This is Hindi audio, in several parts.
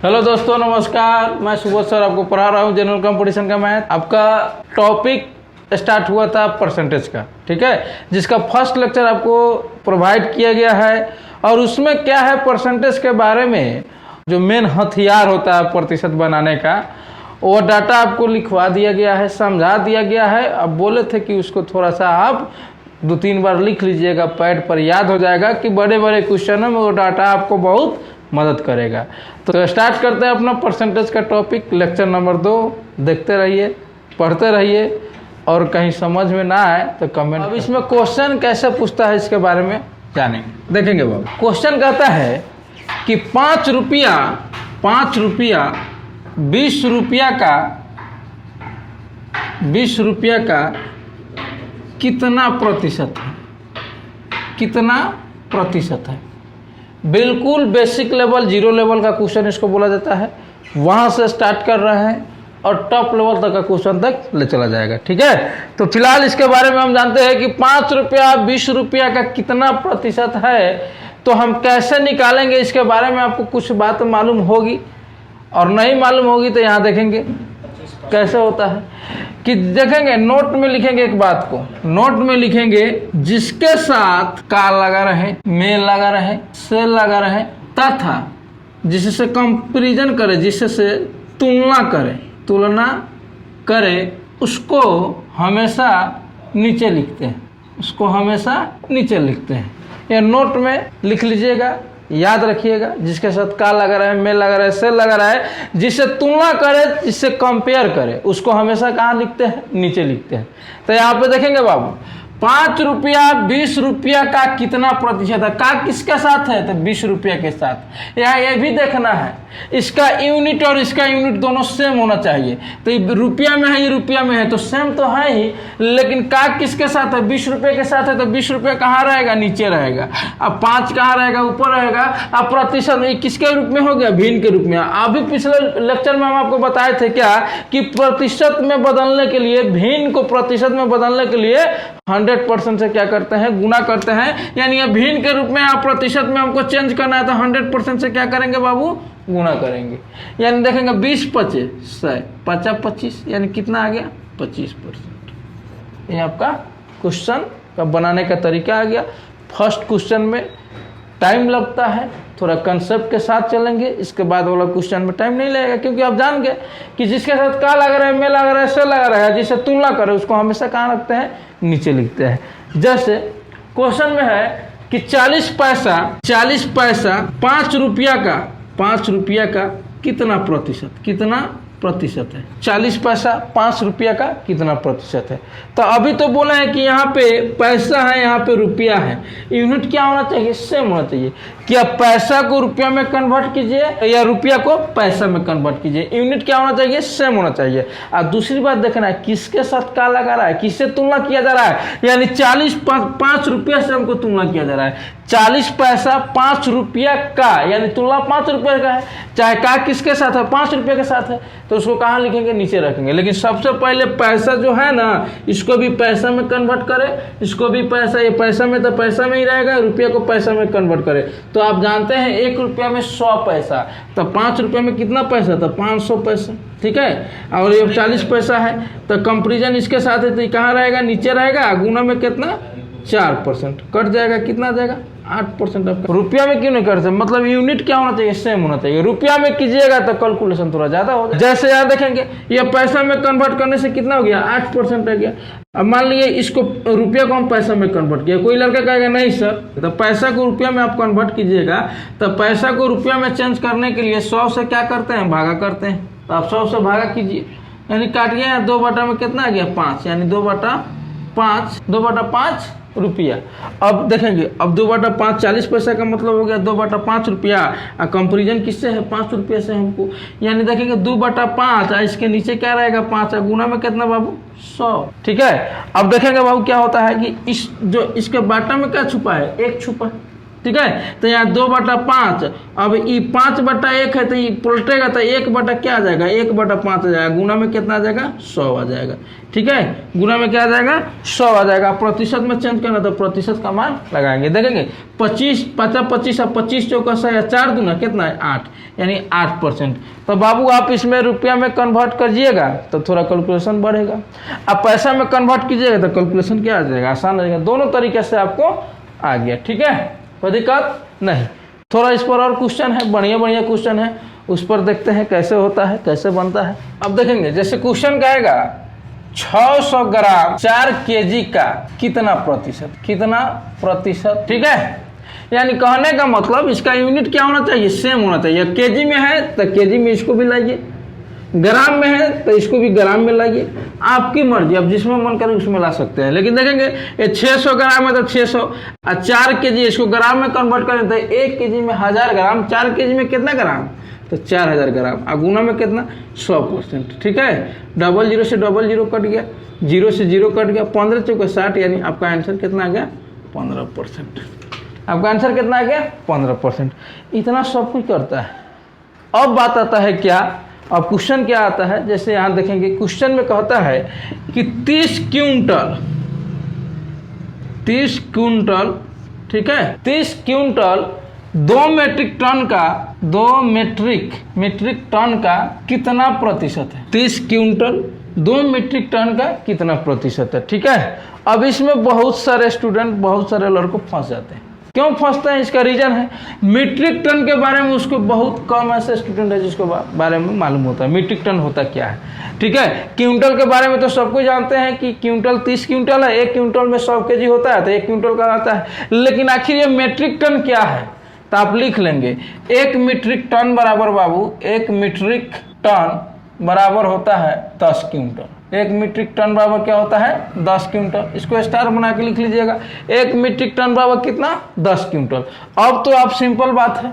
हेलो दोस्तों, नमस्कार। मैं सुबोध सर आपको पढ़ा रहा हूँ जनरल कंपटीशन का मैथ। आपका टॉपिक स्टार्ट हुआ था परसेंटेज का, ठीक है, जिसका फर्स्ट लेक्चर आपको प्रोवाइड किया गया है। और उसमें क्या है, परसेंटेज के बारे में जो मेन हथियार होता है प्रतिशत बनाने का, वो डाटा आपको लिखवा दिया गया है, समझा दिया गया है। अब बोले थे कि उसको थोड़ा सा आप 2-3 बार लिख लीजिएगा, पैड पर याद हो जाएगा कि बड़े बड़े क्वेश्चनों में वो डाटा आपको बहुत मदद करेगा। तो स्टार्ट करते हैं अपना परसेंटेज का टॉपिक, लेक्चर नंबर 2। देखते रहिए, पढ़ते रहिए, और कहीं समझ में ना आए तो कमेंट। अब इसमें क्वेश्चन कैसे पूछता है इसके बारे में जानेंगे, देखेंगे बाबू। क्वेश्चन कहता है कि 5 रुपया 20 रुपया का कितना प्रतिशत है, कितना प्रतिशत है। बिल्कुल बेसिक लेवल, 0 लेवल का क्वेश्चन इसको बोला जाता है। वहाँ से स्टार्ट कर रहे हैं और टॉप लेवल तक का क्वेश्चन तक ले चला जाएगा, ठीक है। तो फिलहाल इसके बारे में हम जानते हैं कि 5 रुपया 20 रुपया का कितना प्रतिशत है। तो हम कैसे निकालेंगे इसके बारे में आपको कुछ बात मालूम होगी, और नहीं मालूम होगी तो यहाँ देखेंगे कैसे होता है। कि देखेंगे, नोट में लिखेंगे एक बात को, नोट में लिखेंगे जिसके साथ का लगा रहे, मेल लगा रहे, से लगा रहे, तथा जिससे कंपैरिजन करे, जिससे तुलना करे, उसको हमेशा नीचे लिखते हैं, उसको हमेशा नीचे लिखते हैं। ये नोट में लिख लीजिएगा, याद रखिएगा। जिसके साथ का लगा रहा है, मेल लगा रहा है, से लगा रहा है, जिससे तुलना करे, जिससे कंपेयर करे, उसको हमेशा कहाँ लिखते हैं, नीचे लिखते हैं। तो यहाँ पे देखेंगे बाबू, 5 रुपया 20 रुपया का कितना प्रतिशत है। का किसके साथ है, तो 20 रुपया के साथ। यहाँ ये भी देखना है, इसका यूनिट और इसका यूनिट दोनों सेम होना चाहिए। तो ये रुपया में है, ये रुपया में है, तो सेम तो है ही, लेकिन का किसके साथ है, 20 रुपये के साथ है। तो 20 रुपये कहाँ रहेगा, नीचे रहेगा। अब 5 कहाँ रहेगा, ऊपर रहेगा। अब प्रतिशत ये किसके रूप में हो गया, भिन्न के रूप में। अभी पिछले लेक्चर में हम आपको बताए थे क्या, कि प्रतिशत में बदलने के लिए, भिन्न को प्रतिशत में बदलने के लिए 100% से क्या करते हैं, गुना करते हैं। यानी भिन्न के रूप में आप प्रतिशत में हमको चेंज करना है, तो 100% से क्या करेंगे बाबू, गुना करेंगे। यानी देखेंगे 20 25 100 50 25, यानी कितना आ गया, 25%। ये आपका क्वेश्चन का बनाने का तरीका आ गया। फर्स्ट क्वेश्चन में टाइम लगता है, थोड़ा कंसेप्ट के साथ चलेंगे। इसके बाद वाला क्वेश्चन में टाइम नहीं लगेगा, क्योंकि आप जान गए कि जिसके साथ का लग रहा है, मेल लग रहा है, से लगा रहा है, जिससे तुलना करे, उसको हमेशा कहाँ रखते हैं, नीचे लिखते हैं। जैसे क्वेश्चन में है कि 40 पैसा 5 रुपया का कितना प्रतिशत है। 40 पैसा 5 रुपया का कितना प्रतिशत है। तो अभी तो बोला है कि यहाँ पे पैसा है, यहाँ पे रुपया है। यूनिट क्या होना चाहिए, सेम होना चाहिए। क्या पैसा को रुपया में कन्वर्ट कीजिए या रुपया को पैसा में कन्वर्ट कीजिए, यूनिट क्या होना चाहिए, सेम होना चाहिए। और दूसरी बात देखना है, किसके साथ का लगा रहा है, किससे तुलना किया जा रहा है। यानी 40 5 रुपया से हमको तुलना किया जा रहा है। 40 पैसा 5 रुपया का, यानी तुलना 5 रुपये का है। चाहे का किसके साथ है, 5 रुपये के साथ है, तो उसको कहाँ लिखेंगे, नीचे रखेंगे। लेकिन सबसे पहले पैसा जो है ना, इसको भी पैसा में कन्वर्ट करें, इसको भी पैसा, ये पैसा में तो पैसा में ही रहेगा, रुपया को पैसा में कन्वर्ट करें। तो आप जानते हैं 1 रुपया में 100 पैसा, तो 5 रुपये में कितना पैसा था, 500 पैसा, ठीक है। और ये 40 पैसा है, तो कंपेरिजन इसके साथ है, तो ये कहाँ रहेगा, नीचे रहेगा। गुना में कितना, 4% कट जाएगा, कितना आ जाएगा, 8% आपका। रुपया में क्यों नहीं करते, मतलब यूनिट क्या होना चाहिए, सेम होना चाहिए। रुपया में कीजिएगा तो कैलकुलेशन थोड़ा ज्यादा होगा। जैसे यार देखेंगे, ये पैसा में कन्वर्ट करने से कितना हो गया, 8% रह गया। अब मान लीजिए इसको, रुपया को हम पैसा में कन्वर्ट किया। कोई लड़का कहेगा नहीं सर, तो पैसा को रुपया में आप कन्वर्ट कीजिएगा, तो पैसा को रुपया में चेंज करने के लिए 100 से क्या करते हैं, भागा करते हैं। तो आप 100 से भागा कीजिए, यानी काट गया 2 में कितना आ गया, 5, यानी 2/5 रुपया। अब देखेंगे, अब 2/5 40 पैसा का मतलब हो गया 2/5 रुपया। और कंपेरिजन किससे है, 5 रुपये से हमको। यानी देखेंगे 2/5, इसके नीचे क्या रहेगा, 5, गुना में कितना बाबू, 100, ठीक है। अब देखेंगे बाबू क्या होता है कि इस जो इसके बाटा में क्या छुपा है, 1 छुपा है, ठीक है। तो यहाँ 2/5, अब ये 5/1 है तो ये पलटेगा तो 1 क्या आ जाएगा, 1/5 आ जाएगा, गुना में कितना आ जाएगा, 100 आ जाएगा। ठीक है, गुना में क्या आ जाएगा, 100 आ जाएगा। प्रतिशत में चेंज करना तो प्रतिशत का मान लगाएंगे, देखेंगे 25 50 25 और 25 चौका 100 या 4 दूना कितना है 8, यानी 8%। तो बाबू आप इसमें रुपया में कन्वर्ट करिएगा तो थोड़ा कैलकुलेशन बढ़ेगा, अब पैसा में कन्वर्ट कीजिएगा तो कैलकुलेशन क्या आ जाएगा, आसान रहेगा। दोनों तरीके से आपको आ गया, ठीक है, कोई दिक्कत नहीं। थोड़ा इस पर और क्वेश्चन है, बढ़िया बढ़िया क्वेश्चन है, उस पर देखते हैं कैसे होता है, कैसे बनता है। अब देखेंगे, जैसे क्वेश्चन कहेगा 600 ग्राम 4 kg का कितना प्रतिशत, कितना प्रतिशत, ठीक है। यानी कहने का मतलब इसका यूनिट क्या होना चाहिए, सेम होना चाहिए। केजी में है तो केजी में इसको भी लाइए, ग्राम में है तो इसको भी ग्राम में लाइए, आपकी मर्जी, अब जिसमें मन करे उसमें ला सकते हैं। लेकिन देखेंगे ये 600 ग्राम है तो 600 और 4 kg इसको ग्राम में कन्वर्ट करें तो 1 kg में 1000 ग्राम, 4 kg में कितना ग्राम, तो 4000 ग्राम, और गुना में कितना 100%। ठीक है, 00 से 00 कट गया, 0 से 0 कट गया, 15 चौके 60, यानी आपका आंसर कितना आ गया 15%। आपका आंसर कितना आ गया 15%। इतना सब कुछ करता है। अब बात आता है क्या, अब क्वेश्चन क्या आता है, जैसे यहाँ देखेंगे क्वेश्चन में कहता है कि 30 क्विंटल, ठीक है, 30 क्विंटल 2 मीट्रिक टन का, 2 मीट्रिक टन का कितना प्रतिशत है, 30 क्विंटल 2 मीट्रिक टन का कितना प्रतिशत है। ठीक है, अब इसमें बहुत सारे स्टूडेंट, बहुत सारे लड़कों फंस जाते हैं। क्यों फंसते हैं, इसका रीजन है मीट्रिक टन के बारे में उसको बहुत कम ऐसे स्टूडेंट है जिसको बारे में मालूम होता है मीट्रिक टन होता क्या है। ठीक है, क्विंटल के बारे में तो सबको जानते हैं कि क्विंटल 30 क्विंटल है, 1 क्विंटल में 100 kg होता है तो 1 क्विंटल का आता है। लेकिन आखिर ये मीट्रिक टन क्या है, तो आप लिख लेंगे 1 मीट्रिक टन बराबर बाबू, 1 मीट्रिक टन बराबर होता है 10 क्विंटल। 1 मीट्रिक टन बराबर क्या होता है 10 क्विंटल। इसको स्टार बना के लिख लीजिएगा, 1 मीट्रिक टन बराबर कितना 10 क्विंटल। अब तो आप सिंपल बात है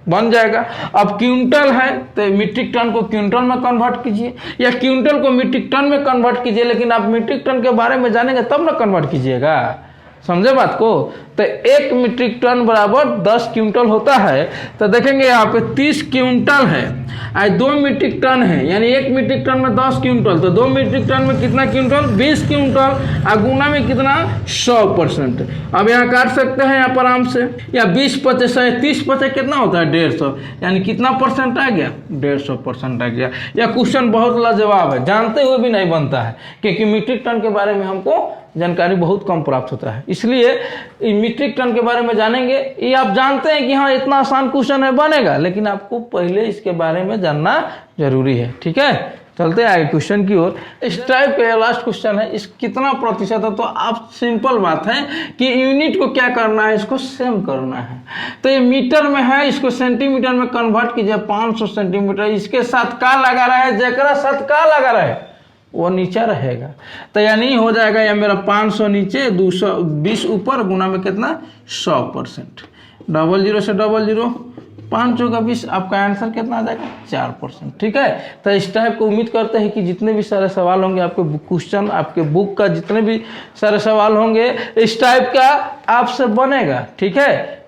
बन जाएगा। अब क्विंटल है तो मीट्रिक टन को क्विंटल में कन्वर्ट कीजिए या क्विंटल को मीट्रिक टन में कन्वर्ट कीजिए, लेकिन आप मीट्रिक टन के बारे में जानेंगे तब ना कन्वर्ट कीजिएगा, समझे बात को। तो 1 मीट्रिक टन बराबर 10 क्विंटल होता है। तो देखेंगे यहाँ पे 30 क्विंटल है और 2 मीट्रिक टन है, यानी 1 मीट्रिक टन में 10 क्विंटल, तो 2 मीट्रिक टन में कितना क्विंटल 20 क्विंटल, और गुना में कितना 100%। अब यहाँ काट सकते हैं यहाँ पर आराम से, या 20 25 30 25 कितना होता है 150, यानी कितना परसेंट आ गया 150% आ गया। यह क्वेश्चन बहुत लाजवाब है, जानते हुए भी नहीं बनता है, क्योंकि मीट्रिक टन के बारे में हमको जानकारी बहुत कम प्राप्त होता है। इसलिए मीट्रिक टन के बारे में जानेंगे, ये आप जानते हैं कि हाँ इतना आसान क्वेश्चन है बनेगा, लेकिन आपको पहले इसके बारे में जानना जरूरी है। ठीक है, चलते हैं आगे क्वेश्चन की ओर। इस टाइप का लास्ट क्वेश्चन है, इस कितना प्रतिशत है, तो आप सिंपल बात है कि यूनिट को क्या करना है, इसको सेम करना है। तो ये मीटर में है, इसको सेंटीमीटर में कन्वर्ट कीजिए, 500 सेंटीमीटर। इसके साथ का लगा रहा है, जकरा साथ का लगा रहा है वो नीचा रहेगा, तो यानी हो जाएगा या मेरा 500 नीचे 220 ऊपर, गुना में कितना 100%। 00 से 00, 5 चौका 20, आपका आंसर कितना आ जाएगा 4%। ठीक है, तो इस टाइप को उम्मीद करते हैं कि जितने भी सारे सवाल होंगे आपके क्वेश्चन, आपके बुक का जितने भी सारे सवाल होंगे इस टाइप का आपसे बनेगा। ठीक है,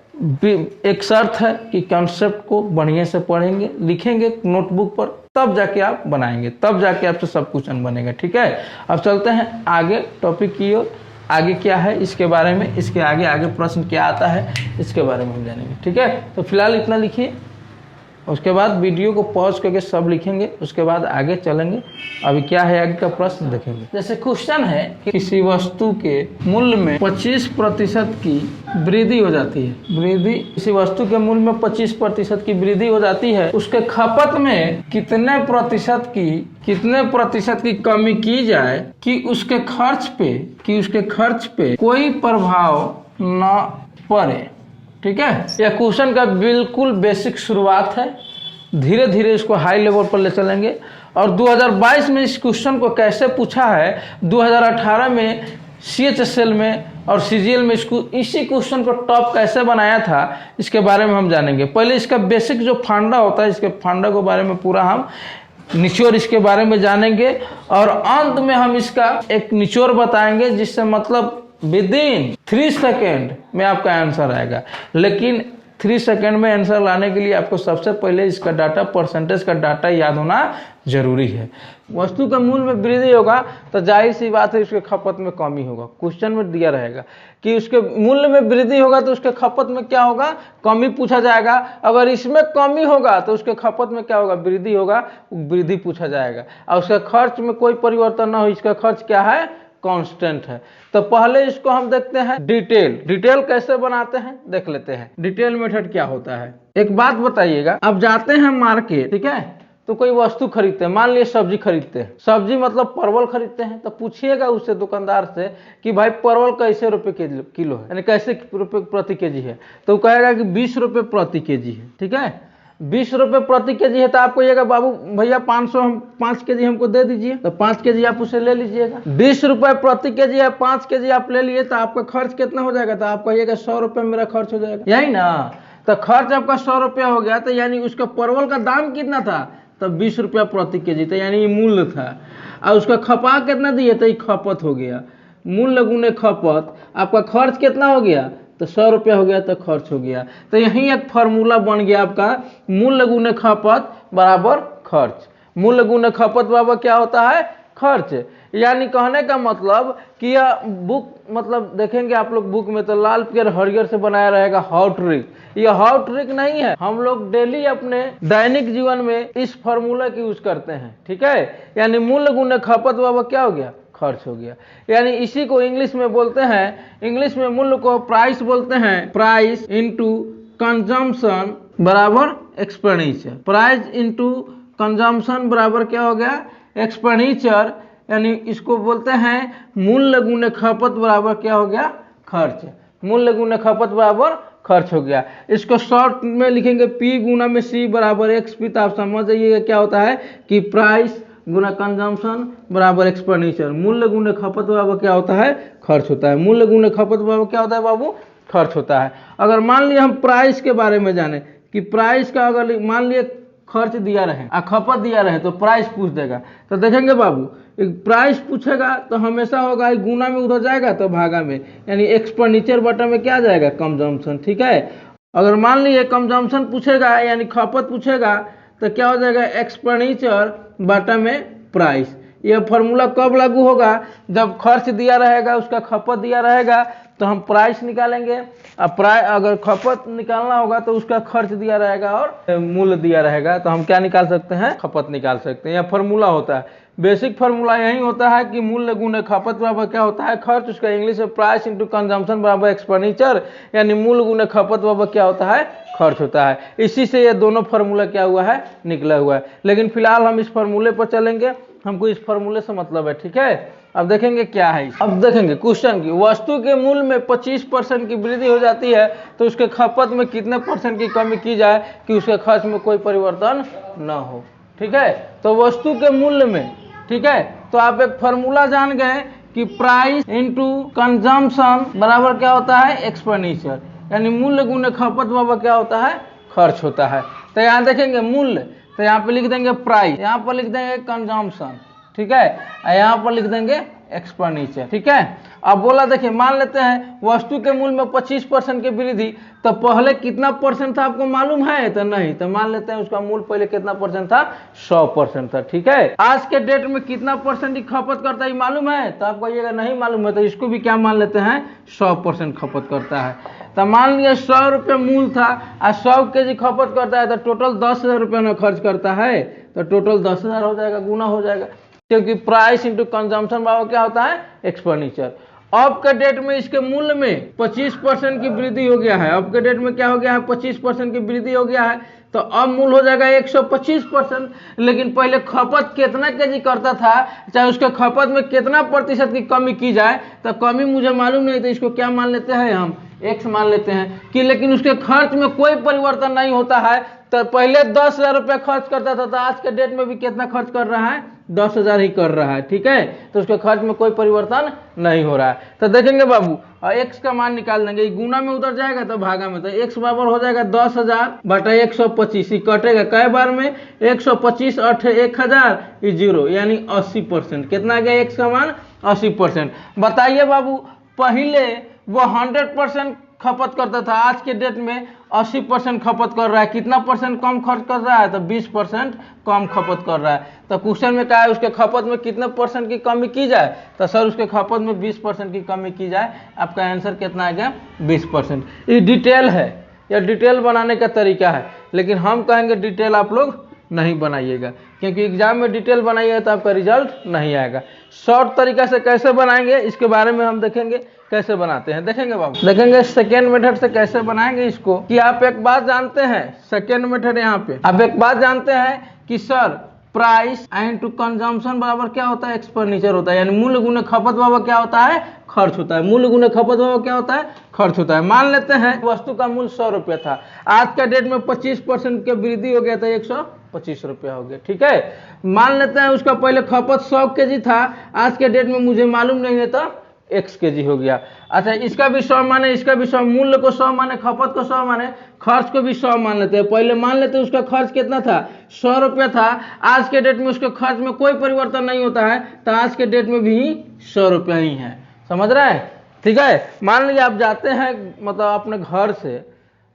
एक शर्त है कि कॉन्सेप्ट को बढ़िया से पढ़ेंगे, लिखेंगे नोटबुक पर, तब जाके आप बनाएंगे, तब जाके आपसे सब क्वेश्चन बनेगा। ठीक है, अब चलते हैं आगे टॉपिक की ओर। आगे क्या है इसके बारे में, इसके आगे प्रश्न क्या आता है इसके बारे में हम जानेंगे। ठीक है, तो फिलहाल इतना लिखिए, उसके बाद वीडियो को पॉज करके सब लिखेंगे, उसके बाद आगे चलेंगे। अभी क्या है आगे का प्रश्न देखेंगे। जैसे क्वेश्चन है कि किसी वस्तु के मूल्य में 25% की वृद्धि हो जाती है, किसी वस्तु के मूल्य में 25% की वृद्धि हो जाती है, उसके खपत में कितने प्रतिशत की कमी की जाए कि उसके खर्च पे कोई प्रभाव न पड़े। ठीक है, यह क्वेश्चन का बिल्कुल बेसिक शुरुआत है, धीरे धीरे इसको हाई लेवल पर ले चलेंगे। और 2022 में इस क्वेश्चन को कैसे पूछा है, 2018 में CHSL में और CGL में इसी क्वेश्चन को टॉप कैसे बनाया था, इसके बारे में हम जानेंगे। पहले इसका बेसिक जो फंडा होता है, इसके फंडा के बारे में पूरा हम निचोड़ इसके बारे में जानेंगे, और अंत में हम इसका एक निचोड़ बताएंगे, जिससे मतलब विद इन 3 सेकेंड में आपका आंसर आएगा। लेकिन 3 सेकेंड में आंसर लाने के लिए आपको सबसे पहले इसका डाटा, परसेंटेज का डाटा याद होना जरूरी है। वस्तु के मूल्य में वृद्धि होगा तो जाहिर सी बात है उसके खपत में कमी होगा। क्वेश्चन में दिया रहेगा कि उसके मूल्य में वृद्धि होगा तो उसके खपत में क्या होगा, कमी पूछा जाएगा। अगर इसमें कमी होगा तो उसके खपत में क्या होगा, वृद्धि होगा, वृद्धि पूछा जाएगा। और उसके खर्च में कोई परिवर्तन ना हो, इसका खर्च क्या है, कांस्टेंट है। तो पहले इसको हम देखते हैं डिटेल कैसे बनाते हैं देख लेते हैं। डिटेल मेथड क्या होता है। एक बात बताइएगा, अब जाते हैं मार्केट, ठीक है, तो कोई वस्तु खरीदते हैं, मान लिया सब्जी खरीदते हैं, सब्जी मतलब परवल खरीदते हैं, तो पूछिएगा उससे दुकानदार से कि भाई परवल कैसे रुपए किलो है, यानी कैसे रुपए प्रति केजी है, तो वो कहेगा कि 20 रुपए प्रति केजी है। ठीक है, 20 रुपए प्रति केजी है, तो आप कहिएगा बाबू भैया 5 केजी हमको दे दीजिए, तो 5 केजी आप उसे ले लीजिएगा। 20 रुपए प्रति केजी है, 5 केजी आप ले लिए, तो आपका खर्च कितना हो जाएगा, तो आप कहिएगा 100 रुपए मेरा खर्च हो जाएगा, यही ना। तो खर्च आपका 100 रुपया हो गया, तो यानी उसका परवल का दाम कितना था, तो 20 रुपया प्रति केजी, तो यानी ये मूल्य था। और उसका खपा कितना दिए, तो ये खपत हो गया। मूल्य गुने खपत, आपका खर्च कितना हो गया, तो 100 रुपया हो गया, तो खर्च हो गया। तो यही एक फार्मूला बन गया आपका, मूल्य गुने खपत बराबर खर्च। मूल्य गुने खपत बराबर क्या होता है, खर्च। यानी कहने का मतलब कि यह बुक, मतलब देखेंगे आप लोग बुक में तो लाल पियर हरियर से बनाया रहेगा हाउ ट्रिक। यह हाउ ट्रिक नहीं है, हम लोग डेली अपने दैनिक जीवन में इस फार्मूला की यूज करते हैं। ठीक है, यानी मूल्य गुने खपत बराबर क्या हो गया, खर्च हो गया। यानी इसी को इंग्लिश में बोलते हैं, इंग्लिश में मूल्य को प्राइस बोलते हैं। प्राइस इंटू कंजम्पशन बराबर एक्सपेंडिचर। प्राइस इंटू कंजम्पशन बराबर क्या हो गया, एक्सपेंडिचर। यानी इसको बोलते हैं मूल्य गुने खपत बराबर क्या हो गया, खर्च। मूल्य गुने खपत बराबर खर्च हो गया। इसको शॉर्ट में लिखेंगे P गुना में C बराबर XP। तो आप समझ जाइएगा क्या होता है कि प्राइस गुना कंजम्पशन बराबर एक्सपेंडिचर। मूल्य गुने खपत बराबर क्या होता है, खर्च होता है। मूल्य गुने खपत बराबर क्या होता है बाबू, खर्च होता है। अगर मान लिया हम प्राइस के बारे में जाने कि प्राइस का अगर मान लिया खर्च दिया रहे और खपत दिया रहे तो प्राइस पूछ देगा, तो देखेंगे बाबू प्राइस पूछेगा तो हमेशा होगा गुना में उधर जाएगा तो भागा में, यानी एक्सपेंडिचर बटा में क्या जाएगा, कंजम्पशन। ठीक है, अगर मान लीजिए कंजम्पशन पूछेगा यानी खपत पूछेगा तो क्या हो जाएगा, एक्सपेंडिचर बटा में प्राइस। यह फार्मूला कब लागू होगा, जब खर्च दिया रहेगा उसका खपत दिया रहेगा तो हम प्राइस निकालेंगे। अब अगर खपत निकालना होगा तो उसका खर्च दिया रहेगा और मूल्य दिया रहेगा, तो हम क्या निकाल सकते हैं, खपत निकाल सकते हैं। यह फार्मूला होता है, बेसिक फार्मूला यही होता है कि मूल्य गुने खपत बराबर क्या होता है, खर्च। उसका इंग्लिश में प्राइस इंटू कंजम्पशन बराबर एक्सपेंडिचर, यानी मूल्य गुने खपत बराबर क्या होता है, खर्च होता है। इसी से ये दोनों फार्मूला क्या हुआ है, निकला हुआ है। लेकिन फिलहाल हम इस फार्मूले पर चलेंगे, हमको इस फार्मूले से मतलब है। ठीक है, अब देखेंगे क्या है। अब देखेंगे क्वेश्चन की, वस्तु के मूल्य में 25% की वृद्धि हो जाती है तो उसके खपत में कितने % की कमी की जाए कि उसके खर्च में कोई परिवर्तन न हो। ठीक है, तो वस्तु के मूल्य में, ठीक है, तो आप एक फार्मूला जान गए कि प्राइस इंटू कंजम्पशन बराबर क्या होता है, एक्सपेंडिचर। यानी मूल्य गुने खपत बराबर क्या होता है, खर्च होता है। तो यहाँ देखेंगे मूल्य, तो यहाँ पे लिख देंगे प्राइस, यहाँ पर लिख देंगे कंजम्पशन, ठीक है, यहाँ पर लिख देंगे एक्सपेंडिचर। ठीक है, अब बोला देखिए, मान लेते हैं वस्तु के मूल्य में 25% की वृद्धि, तो पहले कितना % था आपको मालूम है, तो नहीं, तो मान लेते हैं उसका मूल्य पहले कितना % था, 100% था। ठीक है, आज के डेट में कितना % की खपत करता है मालूम है, तो आप कहिएगा नहीं मालूम है, तो इसको भी क्या मान लेते हैं, 100% खपत करता है। तो मान लिया 100 रुपये मूल्य था और 100 केजी खपत करता है, तो टोटल 10,000 रुपये में खर्च करता है, तो टोटल 10,000 हो जाएगा, गुना हो जाएगा, क्योंकि प्राइस इंटू कंजम्पशन बराबर क्या होता है, एक्सपेंडिचर। अब के डेट में इसके मूल्य में 25% की वृद्धि हो गया है। अब के डेट में क्या हो गया है, 25% की वृद्धि हो गया है, तो अब मूल्य हो जाएगा 125%। लेकिन पहले खपत कितना केजी करता था, चाहे उसके खपत में कितना % की कमी की जाए, तो कमी मुझे मालूम नहीं, तो इसको क्या मान लेते हैं हम, x मान लेते हैं कि, लेकिन उसके खर्च में कोई परिवर्तन नहीं होता है। तो पहले 10,000 रुपये खर्च करता था, तो आज के डेट में भी कितना खर्च कर रहा है, 10,000 ही कर रहा है। ठीक है, तो उसके खर्च में कोई परिवर्तन नहीं हो रहा है। तो देखेंगे बाबू, और x का मान निकाल देंगे, गुना में उधर जाएगा तो भागा में, तो x बराबर हो जाएगा 10,000 बटा 125। ही कटेगा कई बार में, 125 8 1000 जीरो, यानी 80%। कितना गया x का मान, 80%। बताइए बाबू, पहले वो 100% खपत करता था, आज के डेट में 80% खपत कर रहा है। कितना परसेंट कम खर्च कर रहा है? तो 20% कम खपत कर रहा है। तो क्वेश्चन में कहा है उसके खपत में कितने परसेंट की कमी की जाए? तो सर उसके खपत में 20% की कमी की जाए। आपका आंसर कितना आ गया? 20%। ये डिटेल है, या डिटेल बनाने का तरीका है, लेकिन हम कहेंगे डिटेल आप लोग नहीं बनाइएगा, क्योंकि एग्जाम में डिटेल बनाइएगा तो आपका रिजल्ट नहीं आएगा। शॉर्ट तरीका से कैसे बनाएंगे इसके बारे में हम देखेंगे, कैसे बनाते हैं देखेंगे बाबू। देखेंगे सेकेंड मेथड से कैसे बनाएंगे इसको, कि आप एक बात जानते हैं, सेकेंड मेथड यहाँ पे आप एक बात जानते हैं कि सर प्राइस इनटू कंजम्पशन बराबर क्या होता है? एक्सपेंडिचर होता है, यानी मूल्य गुने खपत बराबर क्या होता है? खर्च होता है। मूल्य गुने खपत बराबर क्या होता है? खर्च होता है। मान लेते हैं वस्तु का मूल्य 100 रुपया था, आज का डेट में 25% की वृद्धि हो गया था, 125 रुपया हो गया। ठीक है, मान लेते हैं उसका पहले खपत 100 केजी था, आज के डेट में मुझे मालूम नहीं है तो x केजी हो गया। अच्छा, इसका भी 100 माने, इसका भी 100, मूल्य को 100 माने, खपत को 100 माने, खर्च को भी 100 मान लेते हैं। पहले मान लेते हैं उसका खर्च कितना था? 100 रुपया था, आज के डेट में उसके खर्च में कोई परिवर्तन नहीं होता है, तो आज के डेट में भी 100 रुपया ही है। समझ रहे हैं? ठीक है, मान लीजिए आप जाते हैं, मतलब अपने घर से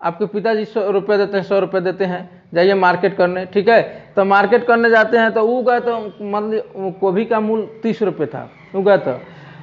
आपके पिताजी 100 रुपये देते हैं, 100 रुपये देते हैं, जाइए मार्केट करने। ठीक है, तो मार्केट करने जाते हैं तो वो गए, तो मान लीजिए गोभी का मूल्य 30 रुपये था, वो गए तो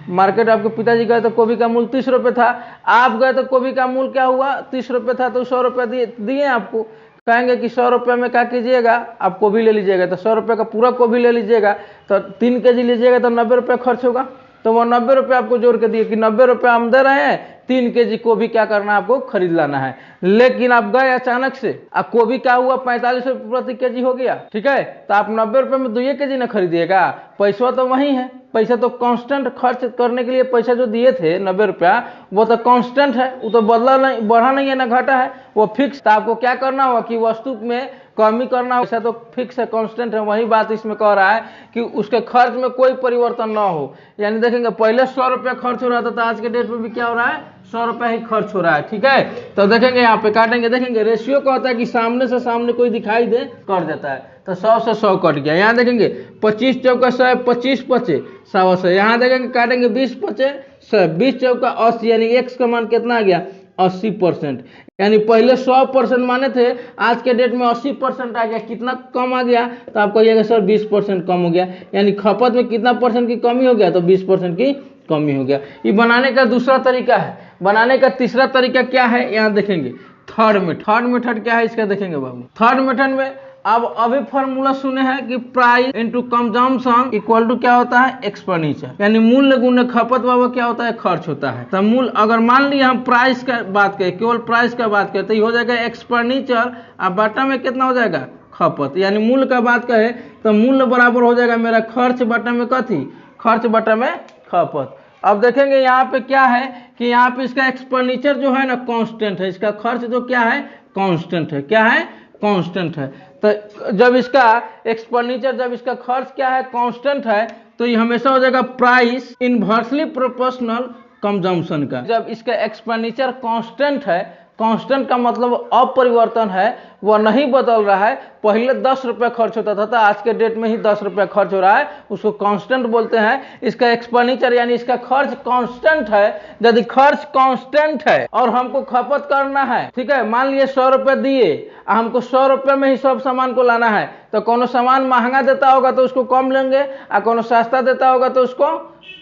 मार्केट, आपके पिताजी गए तो गोभी का मूल्य 30 रुपये था, आप गए तो गोभी का मूल्य क्या हुआ? 30 रुपये था, तो 100 रुपये दिए आपको। कहेंगे कि 100 रुपये में क्या कीजिएगा, आप गोभी ले लीजिएगा, तो 100 रुपये का पूरा गोभी ले लीजिएगा, तो 3 केजी लीजिएगा तो 90 रुपये खर्च होगा। तो वो 90 रुपये आपको जोड़ के दिए कि 90 रुपये हम दे रहे हैं, 3 केजी गोभी क्या करना है आपको? खरीद लाना है। लेकिन आप गए अचानक से, अब गोभी क्या हुआ? 45 रुपये प्रति केजी हो गया। ठीक है, तो आप 90 रुपये में 2 केजी ना खरीदिएगा, पैसा तो वही है, पैसा तो कांस्टेंट, खर्च करने के लिए पैसा जो दिए थे 90 रुपया, वो तो कांस्टेंट है, वो तो बदला नहीं, बढ़ा नहीं है ना घटा है, वो फिक्स। तो आपको क्या करना होगा कि वस्तु में कमी करना, पैसा तो फिक्स है, कांस्टेंट है। वही बात इसमें कह रहा है कि उसके खर्च में कोई परिवर्तन ना हो। यानी देखेंगे पहले 100 रुपया खर्च हो रहा था, तो आज के डेट में भी क्या हो रहा है? 100 रुपया ही खर्च हो रहा है। ठीक है, तो देखेंगे यहाँ पे काटेंगे, देखेंगे रेशियो का होता है कि सामने से सामने कोई दिखाई दे कर देता है, तो 100 से 100 कट गया। यहाँ देखेंगे 25 चौका 100, 25 पचे 100। यहाँ देखेंगे काटेंगे 20 पचे 100, 20 चौका 80, यानी x का मान कितना आ गया? 80%। यानी पहले 100% माने थे, आज के डेट में 80% आ गया। कितना कम आ गया? तो आप कहिएगा सर 20% कम हो गया। यानी खपत में कितना परसेंट की कमी हो गया? तो 20% की कमी हो गया। ये बनाने का दूसरा तरीका है। बनाने का तीसरा तरीका क्या है? यहाँ देखेंगे थर्ड मेथड क्या है इसका देखेंगे बाबू। थर्ड मेथड में अब अभी फॉर्मूला सुने हैं कि price into consumption equal to क्या होता है? एक्सपेंडिचर, यानी मूल्य गुने खपत बाबा क्या होता है? खर्च होता है। तो मूल्य, अगर मान लिया हम प्राइस का बात करें, केवल प्राइस का बात करें, तो ये हो जाएगा एक्सपेंडिचर, अब बटा में कितना हो जाएगा? खपत। यानी मूल्य का बात करें तो मूल्य बराबर हो जाएगा मेरा खर्च बटा में कथी? खर्च बटा में खपत। अब देखेंगे यहाँ पे क्या है कि यहाँ पे इसका एक्सपेंडिचर जो है ना कांस्टेंट है, इसका खर्च जो क्या है? कांस्टेंट है। क्या है? कांस्टेंट है। तो जब इसका एक्सपेंडिचर, जब इसका खर्च क्या है? कांस्टेंट है, तो ये हमेशा हो जाएगा प्राइस इनवर्सली प्रोपोर्शनल कंजम्पशन का। जब इसका एक्सपेंडिचर कांस्टेंट है, कांस्टेंट का मतलब अपरिवर्तन है, वह नहीं बदल रहा है। पहले 10 रुपये खर्च होता था, तो आज के डेट में ही 10 रुपये खर्च हो रहा है, उसको कांस्टेंट बोलते हैं। इसका एक्सपेंडिचर यानी इसका खर्च कांस्टेंट है। यदि खर्च कांस्टेंट है और हमको खपत करना है, ठीक है, मान लिए 100 रुपये दिए, हमको 100 रुपये में ही सब सामान को लाना है, तो कोनो सामान महंगा देता होगा तो उसको कम लेंगे, और कोनो सस्ता देता होगा तो उसको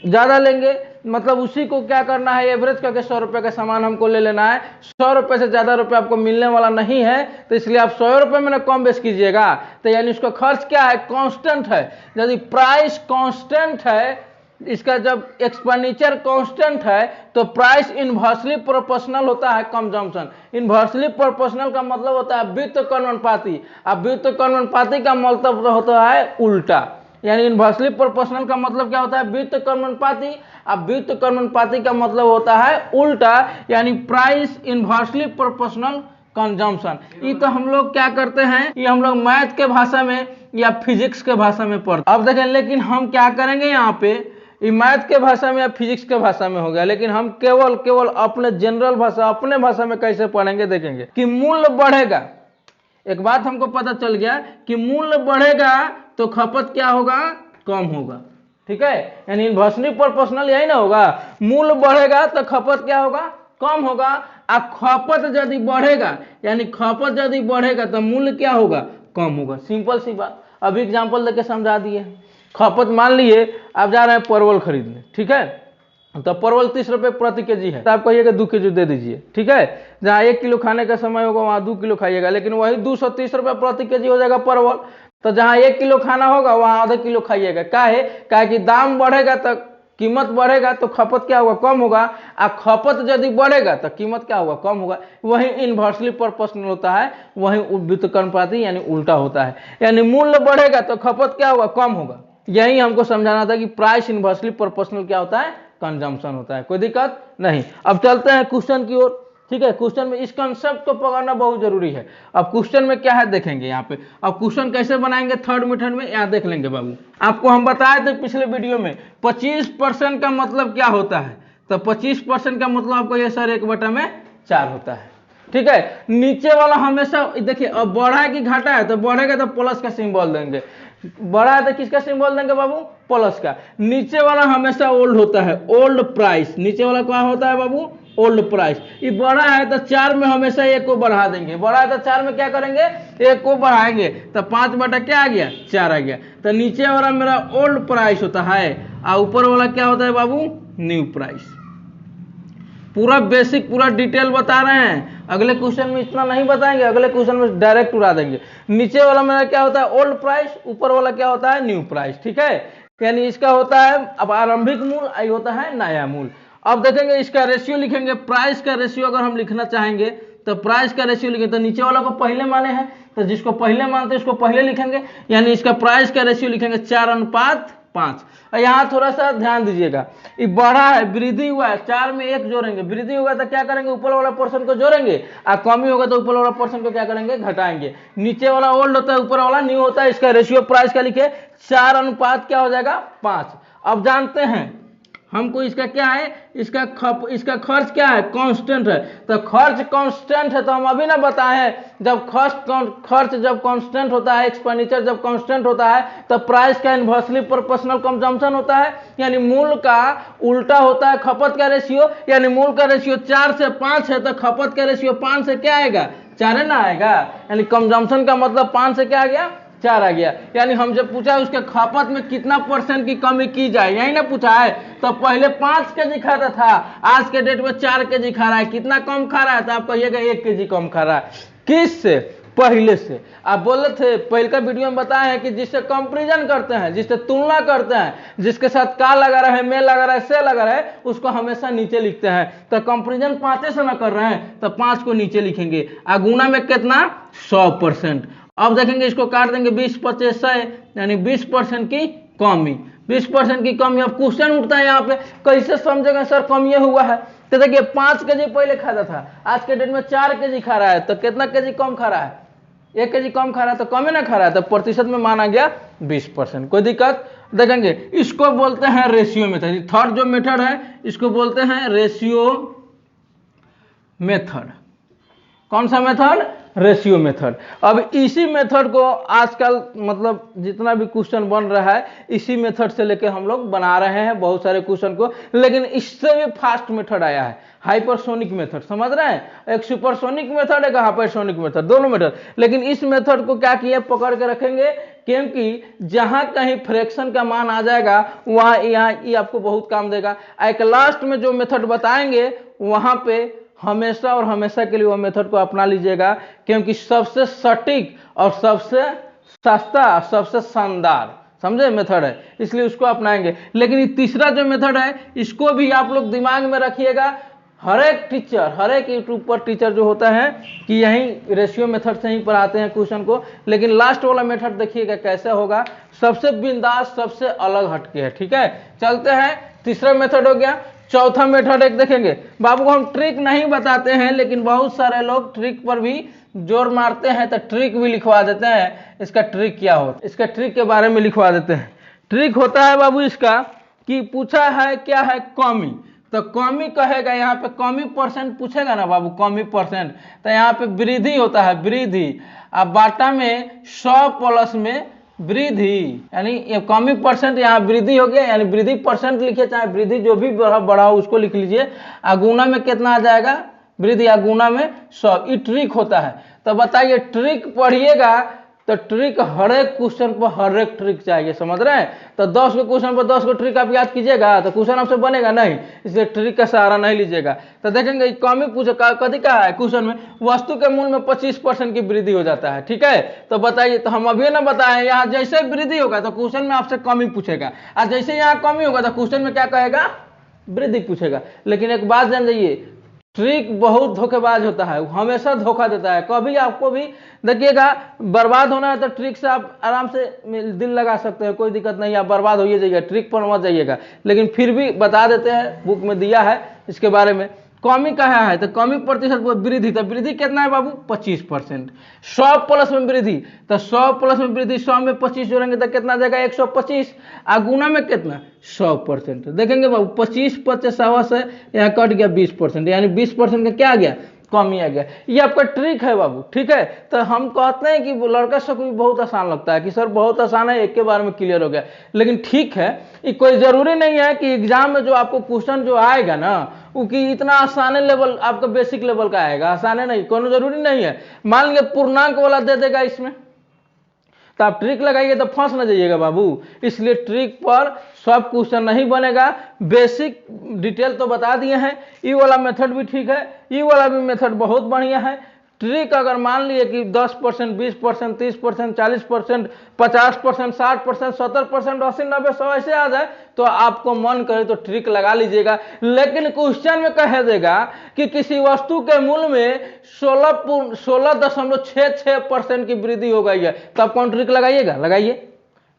ज़्यादा लेंगे। मतलब उसी को क्या करना है? एवरेज करके 100 रुपये का सामान हमको ले लेना है। 100 रुपये से ज़्यादा रुपये आपको मिलने वाला नहीं है, तो इसलिए आप 100 रुपये में ना कम बेच कीजिएगा। तो यानी उसका खर्च क्या है? कांस्टेंट है। यदि प्राइस कांस्टेंट है, इसका जब एक्सपेंडिचर कांस्टेंट है, तो प्राइस इनवर्सली प्रोपोर्शनल होता है कंजम्पशन। इनवर्सली प्रोपोर्शनल का मतलब होता है व्युत्क्रमानुपाती। अब व्युत्क्रमानुपाती का मतलब होता है उल्टा। यानी इनवर्सली प्रोपोर्शनल का मतलब क्या होता है? व्युत्क्रमानुपाती। अब व्युत्क्रमानुपाती का मतलब होता है उल्टा, यानी प्राइस इनवर्सली प्रोपोर्शनल कंजम्पशन। ये तो हम लोग क्या करते हैं, ये हम लोग मैथ के भाषा में या फिजिक्स के भाषा में पढ़ते। अब देखें, लेकिन हम क्या करेंगे यहाँ पे, ये मैथ के भाषा में या फिजिक्स के भाषा में हो गया, लेकिन हम केवल अपने जनरल भाषा, अपने भाषा में कैसे पढ़ेंगे देखेंगे कि मूल्य बढ़ेगा। एक बात हमको पता चल गया कि मूल्य बढ़ेगा तो खपत क्या होगा? कम होगा। ठीक है, यानी इन्वर्सली प्रोपोर्शनल यही ना होगा, मूल्य बढ़ेगा तो खपत क्या होगा, कम होगा। और खपत यदि बढ़ेगा, यानी खपत यदि बढ़ेगा तो मूल्य क्या होगा, कम होगा। सिंपल सी बात, अभी एग्जांपल देके समझा दिए। खपत मान लिए आप जा रहे हैं परवल खरीदने, ठीक है, तो परवल 30 रुपये प्रति केजी है, तो आप कहिएगा 2 केजी दे दीजिए, ठीक है। जहाँ 1 किलो खाने का समय होगा वहाँ 2 किलो खाइएगा, लेकिन वही 230 रुपये प्रति केजी हो जाएगा परवल। तो जहाँ 1 किलो खाना होगा वहाँ आधा किलो खाइएगा। काहे कि दाम बढ़ेगा तो कीमत बढ़ेगा, तो खपत क्या होगा, कम होगा। और खपत यदि बढ़ेगा तो कीमत क्या होगा, कम होगा। वही इन्वर्सली प्रोपोर्शनल होता है, वही व्युत्क्रमानुपाती यानी उल्टा होता है। यानी मूल्य बढ़ेगा तो खपत क्या होगा, कम होगा। यही हमको समझाना था कि प्राइस इन्वर्सली प्रोपोर्शनल क्या होता है, कंजम्पशन होता है। कोई दिक्कत नहीं। अब चलते हैं क्वेश्चन की ओर, ठीक है। क्वेश्चन में इस कंसेप्ट को पकड़ना बहुत जरूरी है। अब क्वेश्चन में क्या है देखेंगे यहाँ पे। अब क्वेश्चन कैसे बनाएंगे थर्ड मेथड में, यहाँ देख लेंगे बाबू। आपको हम बताए थे पिछले वीडियो में 25% का मतलब क्या होता है, तो 25% का मतलब आपको ये सर 1/4 होता है, ठीक है। नीचे वाला हमेशा देखिए, अब बढ़ा है कि घाटा है, तो बढ़ेगा तो प्लस का सिंबल देंगे, बड़ा है तो किसका सिंबल देंगे बाबू, प्लस का। नीचे वाला हमेशा ओल्ड होता है, ओल्ड प्राइस। नीचे वाला क्या होता है बाबू, ओल्ड प्राइस। ये बड़ा है तो 4 में हमेशा 1 को बढ़ा देंगे, बड़ा है तो 4 में क्या करेंगे, 1 को बढ़ाएंगे, तो 5 बटा क्या आ गया, 4 आ गया। तो नीचे वाला मेरा ओल्ड प्राइस होता है और ऊपर वाला क्या होता है बाबू, न्यू प्राइस। पूरा बेसिक पूरा डिटेल बता रहे हैं। अगले क्वेश्चन में इतना नहीं बताएंगे, अगले क्वेश्चन में डायरेक्ट उड़ा देंगे। नीचे वाला मेरा क्या होता है, ओल्ड प्राइस, ऊपर वाला क्या होता है, न्यू प्राइस, ठीक है। यानी इसका होता है अब आरंभिक मूल्य, आई होता है नया मूल्य। अब देखेंगे इसका रेशियो लिखेंगे, प्राइस का रेशियो अगर हम लिखना चाहेंगे तो प्राइस का रेशियो लिखेंगे, तो नीचे वाला को पहले माने हैं, तो जिसको पहले मानते हैं उसको पहले लिखेंगे। यानी इसका प्राइस का रेशियो लिखेंगे 4:5। और यहाँ थोड़ा सा ध्यान दीजिएगा, ये बढ़ा है, वृद्धि हुआ है, 4 में 1 जोड़ेंगे, वृद्धि होगा तो क्या करेंगे, ऊपर वाला पोर्शन को जोड़ेंगे, और कमी होगा तो ऊपर वाला पोर्शन को क्या करेंगे, घटाएंगे। नीचे वाला ओल्ड होता है, ऊपर वाला न्यू होता है। इसका रेशियो प्राइस का लिखे 4:5 क्या हो जाएगा, 5। अब जानते हैं हमको इसका क्या है, इसका खर्च क्या है, कांस्टेंट है। तो खर्च कांस्टेंट है तो हम अभी ना बताए हैं, जब खर्च जब कांस्टेंट होता है, एक्सपेंडिचर जब कांस्टेंट होता है, तो प्राइस का इन्वर्सली प्रोपोर्शनल कंजम्पशन होता है, यानी मूल्य का उल्टा होता है खपत का रेशियो। यानी मूल्य का रेशियो 4 से 5 है, तो खपत का रेशियो 5 से क्या आएगा, 4 ना आएगा। यानी कंजम्पशन का मतलब 5 से क्या आ गया, 4 आ गया। यानी हम जब पूछा है उसके खपत में कितना % की कमी की जाए, यही ना पूछा है। तो पहले 5 केजी खाता था, आज के डेट में 4 केजी खा रहा है, कितना कम खा रहा है, तो आप कहिएगा 1 केजी कम खा रहा है। किस से, पहले से। आप बोले थे पहले का वीडियो में बताए हैं कि जिससे कंपैरिजन करते हैं, जिससे तुलना करते हैं, जिसके साथ का लगा रहा है, मेल लगा रहा है, से लगा रहा है, उसको हमेशा नीचे लिखते हैं। तो कंपैरिजन 5 से ना कर रहे हैं तो 5 को नीचे लिखेंगे, और गुना में कितना, 100%। अब देखेंगे इसको काट देंगे 20, 25, 100, यानी 20% की कमी, 20% की कमी। अब क्वेश्चन उठता है यहाँ पे, कैसे समझेंगे सर कम ये हुआ है। तो देखिए 5 केजी पहले खाता था, आज के डेट में 4 केजी खा रहा है, तो कितना केजी कम खा रहा है, 1 केजी कम खा रहा है, तो कम ही ना खा रहा है, तो प्रतिशत में माना गया 20%। कोई दिक्कत। देखेंगे इसको बोलते हैं रेशियो मेथड। थर्ड जो मेथड है इसको बोलते हैं रेशियो मेथड। कौन सा मेथड, रेशियो मेथड। अब इसी मेथड को आजकल मतलब जितना भी क्वेश्चन बन रहा है इसी मेथड से लेके हम लोग बना रहे हैं बहुत सारे क्वेश्चन को। लेकिन इससे भी फास्ट मेथड आया है, हाइपरसोनिक मेथड, समझ रहे हैं। एक सुपरसोनिक मेथड, एक हाइपरसोनिक मेथड, दोनों मेथड। लेकिन इस मेथड को क्या किए, पकड़ के रखेंगे, क्योंकि जहां कहीं फ्रैक्शन का मान आ जाएगा वहां यहाँ ये आपको बहुत काम देगा। एक लास्ट में जो मेथड बताएंगे वहां पे हमेशा और हमेशा के लिए वो मेथड को अपना लीजिएगा, क्योंकि सबसे सटीक और सबसे सस्ता, सबसे शानदार, समझे, मेथड है, इसलिए उसको अपनाएंगे। लेकिन ये तीसरा जो मेथड है इसको भी आप लोग दिमाग में रखिएगा। हर एक टीचर, हर एक यूट्यूब पर टीचर जो होता है कि यही रेशियो मेथड से ही पढ़ाते हैं क्वेश्चन को। लेकिन लास्ट वाला मेथड देखिएगा कैसे होगा, सबसे बिंदास, सबसे अलग हटके है, ठीक है। चलते हैं, तीसरा मेथड हो गया। चौथा मेथड एक देखेंगे बाबू को, हम ट्रिक नहीं बताते हैं, लेकिन बहुत सारे लोग ट्रिक पर भी जोर मारते हैं, तो ट्रिक भी लिखवा देते हैं। इसका ट्रिक क्या होता है, इसका ट्रिक के बारे में लिखवा देते हैं। ट्रिक होता है बाबू इसका कि पूछा है क्या है, कमी, तो कमी कहेगा, यहाँ पे कमी % पूछेगा ना बाबू, कमी %, तो यहाँ पे वृद्धि होता है, वृद्धि। अब बाटा में 100 प्लस में वृद्धि, यानी कॉमिक परसेंट यहाँ वृद्धि हो गया, यानी वृद्धि परसेंट लिखिए, चाहे वृद्धि जो भी बड़ा हो उसको लिख लीजिए। गुना में कितना आ जाएगा, वृद्धि गुना में 100। ये ट्रिक होता है। तो बताइए ट्रिक पढ़िएगा तो ट्रिक हर एक क्वेश्चन पर हर एक ट्रिक चाहिए, समझ रहे हैं। तो 10 को क्वेश्चन पर 10 को ट्रिक आप याद कीजिएगा तो क्वेश्चन आपसे बनेगा नहीं, इसलिए ट्रिक का सहारा नहीं लीजिएगा। तो देखेंगे कॉमिक पूछे कभी क्या है क्वेश्चन में, वस्तु के मूल्य में 25% की वृद्धि हो जाता है, ठीक है। तो बताइए, तो हम अभी ना बताएं, यहाँ जैसे वृद्धि होगा तो क्वेश्चन में आपसे कमी पूछेगा, और जैसे यहाँ कमी होगा तो क्वेश्चन में क्या कहेगा, वृद्धि पूछेगा। लेकिन एक बात जान जाइए, ट्रिक बहुत धोखेबाज होता है, हमेशा धोखा देता है। कभी आपको भी देखिएगा बर्बाद होना है तो ट्रिक से आप आराम से दिल लगा सकते हैं, कोई दिक्कत नहीं, आप बर्बाद होइए जाइएगा, ट्रिक पर मत जाइएगा। लेकिन फिर भी बता देते हैं, बुक में दिया है इसके बारे में। कमी कहा है तो कमी प्रतिशत वृद्धि, तो वृद्धि कितना है बाबू, 25%। 100 प्लस में वृद्धि, तो 100 प्लस में वृद्धि, 100 में 25 जोड़ेंगे तो कितना जाएगा, 125। गुना में कितना, 100%। देखेंगे बाबू 25 50 से यहाँ कट गया 20%, यानी 20% का क्या आ गया, कमी आ गया। ये आपका ट्रिक है बाबू, ठीक है। तो हम कहते हैं कि लड़का सबको भी बहुत आसान लगता है कि सर बहुत आसान है, एक के बार में क्लियर हो गया। लेकिन ठीक है, ये कोई जरूरी नहीं है कि एग्जाम में जो आपको क्वेश्चन जो आएगा ना वो कि इतना आसाने लेवल आपका बेसिक लेवल का आएगा, आसाने नहीं, कोनो जरूरी नहीं है। मान लीजिए पूर्णांक वाला दे देगा इसमें, तो आप ट्रिक लगाइए तो फंस ना जाइएगा बाबू। इसलिए ट्रिक पर सब क्वेश्चन नहीं बनेगा, बेसिक डिटेल तो बता दिए हैं। ये वाला मेथड भी ठीक है, ये वाला भी मेथड बहुत बढ़िया है। ट्रिक अगर मान लिए कि 10%, 20%, 30%, 40%, 50%, 60%, 70%, 80, 90, 100 ऐसे आ जाए तो आपको मन करे तो ट्रिक लगा लीजिएगा। लेकिन क्वेश्चन में कह देगा कि किसी वस्तु के मूल्य में 16.66% की वृद्धि हो गई है, तो आप कौन ट्रिक लगाइएगा, लगाइए,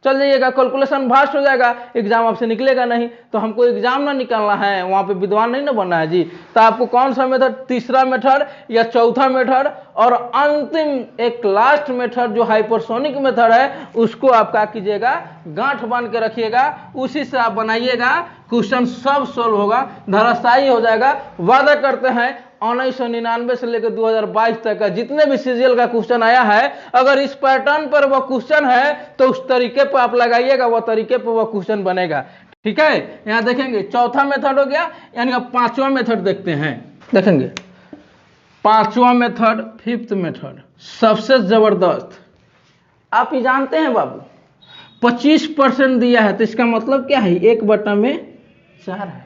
चल जाइएगा, कैलकुलेशन फास्ट हो जाएगा, एग्जाम आपसे निकलेगा नहीं। तो हमको एग्जाम ना निकालना है, वहाँ पे विद्वान नहीं ना बनना है जी। तो आपको कौन सा मेथड, तीसरा मेथड या चौथा मेथड, और अंतिम एक लास्ट मेथड जो हाइपरसोनिक मेथड है उसको आप क्या कीजिएगा, गांठ बांध के रखिएगा, उसी से आप बनाइएगा, क्वेश्चन सब सोल्व होगा, धराशायी हो जाएगा। वादा करते हैं 1999 से लेकर 2022 तक का जितने भी सीजीएल का क्वेश्चन आया है, अगर इस पैटर्न पर वह क्वेश्चन है तो उस तरीके पर आप लगाइएगा, वह तरीके पर वह क्वेश्चन बनेगा, ठीक है। यहां देखेंगे चौथा मेथड हो गया, यानी अब पांचवा मेथड देखते हैं। देखेंगे पांचवा मेथड, फिफ्थ मेथड सबसे जबरदस्त। आप ही जानते हैं बाबू 25% दिया है तो इसका मतलब क्या है, 1/4 है।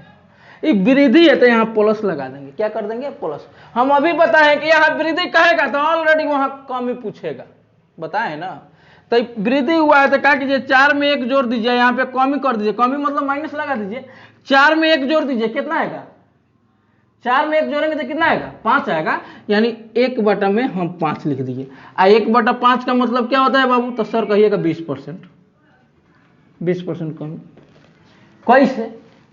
ये वृद्धि है तो यहाँ प्लस लगा देंगे, क्या कर देंगे, प्लस। हम अभी बताएं कि यहाँ वृद्धि कहेगा तो ऑलरेडी वहां कमी पूछेगा, बताएं ना। तो वृद्धि हुआ है तो क्या कीजिए, 4 में 1 जोड़ दीजिए, यहाँ पे कमी कर दीजिए, कमी मतलब माइनस लगा दीजिए, 4 में 1 जोड़ दीजिए, कितना आएगा, 4 में 1 जोड़ेंगे तो कितना आएगा, 5 आएगा, यानी 1/, में हम 5 लिख दीजिए। 1/5 का मतलब क्या होता है बाबू, तो सर कहिएगा 20%, 20% कमी। कैसे,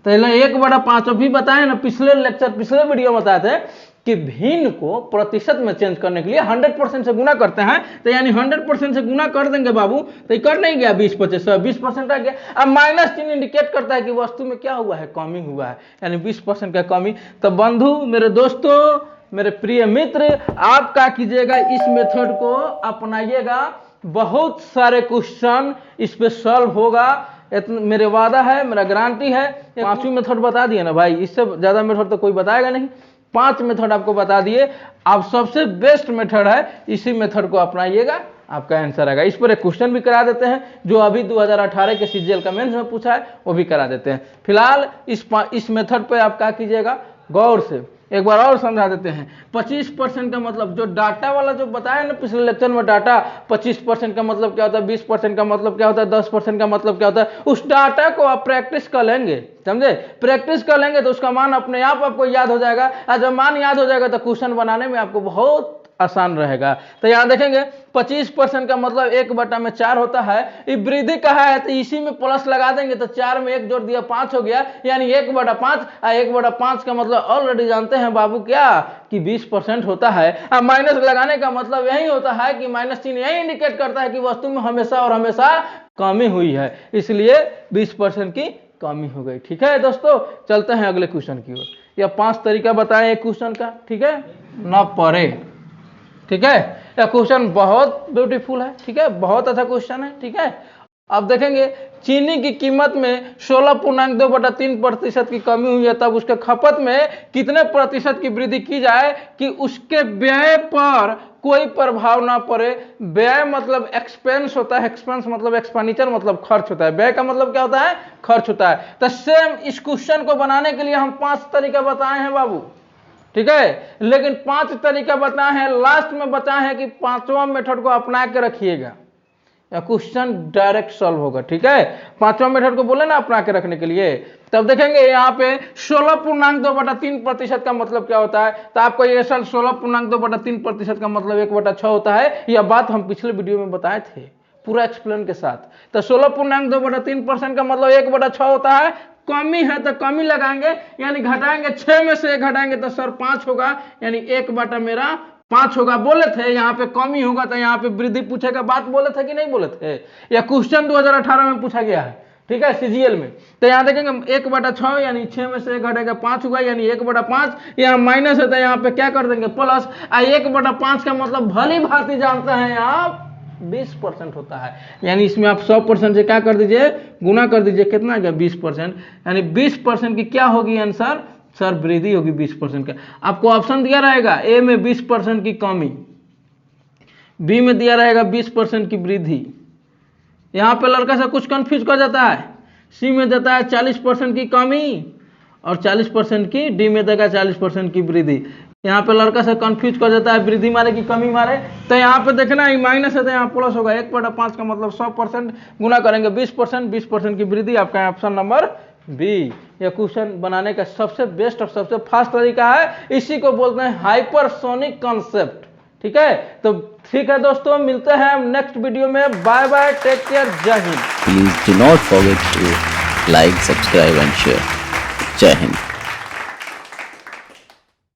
तो 1/5 भी बताए ना, पिछले लेक्चर, पिछले वीडियो में बताए थे कि भिन्न को प्रतिशत में चेंज करने के लिए 100% से गुना करते हैं। तो यानी 100% से गुना कर देंगे बाबू, तो ये कर नहीं गया 20% 20% आ गया। अब माइनस चिन्ह इंडिकेट करता है कि वस्तु में क्या हुआ है, कमी हुआ है, यानी 20% का कमी। तो बंधु, मेरे दोस्तों, मेरे प्रिय मित्र, आप क्या कीजिएगा, इस मेथड को अपनाइएगा, बहुत सारे क्वेश्चन इस पे सॉल्व होगा, मेरे वादा है, मेरा गारंटी है। 5वीं मेथड बता दिए ना भाई, इससे ज्यादा मेथड तो कोई बताएगा नहीं, 5 मेथड आपको बता दिए। आप सबसे बेस्ट मेथड है, इसी मेथड को अपनाइएगा, आपका आंसर आएगा। इस पर एक क्वेश्चन भी करा देते हैं जो अभी 2018 के सीजीएल का मेंस में पूछा है, वो भी करा देते हैं। फिलहाल इस मेथड पे आप क्या कीजिएगा, गौर से एक बार और समझा देते हैं। 25% का मतलब जो डाटा वाला जो बताया ना पिछले लेक्चर में, डाटा 25% का मतलब क्या होता है, 20% का मतलब क्या होता है, 10% का मतलब क्या होता है, उस डाटा को आप प्रैक्टिस कर लेंगे, समझे, प्रैक्टिस कर लेंगे तो उसका मान अपने आप आपको याद हो जाएगा। और जब मान याद हो जाएगा तो क्वेश्चन बनाने में आपको बहुत आसान रहेगा। तो यहाँ देखेंगे 25% का मतलब 1/4 होता है। ये वृद्धि कहा है तो इसी में प्लस लगा देंगे, तो 4 में 1 जोड़ दिया, 5 हो गया, यानी 1/5। 1/5 का मतलब ऑलरेडी जानते हैं बाबू क्या, कि 20% होता है। अब माइनस लगाने का मतलब यही होता है कि माइनस चिन्ह यही इंडिकेट करता है कि वस्तु में हमेशा और हमेशा कमी हुई है, इसलिए 20% की कमी हो गई। ठीक है दोस्तों, चलते हैं अगले क्वेश्चन की ओर। यह 5 तरीका बताएं एक क्वेश्चन का, ठीक है ना, पढ़े ठीक है, यह क्वेश्चन बहुत ब्यूटीफुल है, ठीक है, बहुत अच्छा क्वेश्चन है, ठीक है। अब देखेंगे चीनी की कीमत में 16.2/3% की कमी हुई है, तब उसके खपत में कितने प्रतिशत की वृद्धि की जाए कि उसके व्यय पर कोई प्रभाव ना पड़े। व्यय मतलब एक्सपेंस होता है, एक्सपेंस मतलब एक्सपेंडिचर मतलब खर्च होता है, व्यय का मतलब क्या होता है, खर्च होता है। तो सेम इस क्वेश्चन को बनाने के लिए हम 5 तरीका बताए हैं बाबू, ठीक है, लेकिन 5 तरीका बताए हैं, लास्ट में बताए हैं कि 5वां मेथड को अपना के रखिएगा, या क्वेश्चन डायरेक्ट सॉल्व होगा, ठीक है। 5वां मेथड को बोले ना अपना के रखने के लिए। तब देखेंगे यहाँ पे 16.2/3% का मतलब क्या होता है, तो आपको ये साल 16.2/3% का मतलब 1/6 होता है। यह बात हम पिछले वीडियो में बताए थे पूरा एक्सप्लेन के साथ। तो 16.2/3% का मतलब 1/6 होता है। कमी है तो कमी लगाएंगे, यानी घटाएंगे, 6 में से 1 घटाएंगे तो सर 5 होगा, यानी 1/5 होगा। बोले थे यहाँ पे कमी होगा तो यहाँ पे वृद्धि पूछेगा, बात बोले थे कि नहीं बोले थे, या क्वेश्चन 2018 में पूछा गया है, ठीक है, सीजीएल में। तो यहाँ देखेंगे 1/6 यानी 6 में से 1 घटेगा 5 होगा, यानी 1/5। यहाँ माइनस है तो यहाँ पे क्या कर देंगे प्लस। 1/5 का मतलब भली भांति जानते हैं आप 20% होता है, यानी इसमें आप 100% से क्या कर दीजिए, गुना कर दीजिए, कितना आ गया 20%, यानी 20% की क्या होगी आंसर, सर वृद्धि होगी 20% का। आपको ऑप्शन दिया रहेगा, ए में 20% की कमी, बी में दिया रहेगा 20% की वृद्धि। यहाँ पे लड़का सा कुछ कंफ्यूज कर जाता है, सी में देता है 40% की कमी और 40% की, डी में देगा 40% की वृद्धि। यहाँ पे लड़का से कंफ्यूज कर देता है, वृद्धि मारे कि कमी मारे। तो यहाँ पे देखना माइनस है तो यहाँ प्लस होगा, 1/5 का मतलब 100%, गुना करेंगे 20%, 20% की वृद्धि। आपका ऑप्शन नंबर बी। यह क्वेश्चन बनाने का सबसे बेस्ट और सबसे फास्ट तरीका है, इसी को बोलते हैं हाइपरसोनिक कॉन्सेप्ट, ठीक है। तो ठीक है दोस्तों, मिलते हैं नेक्स्ट वीडियो में। बाय बाय, टेक केयर, जय Hind. Please do not forget to like, subscribe and share. Jai Hind.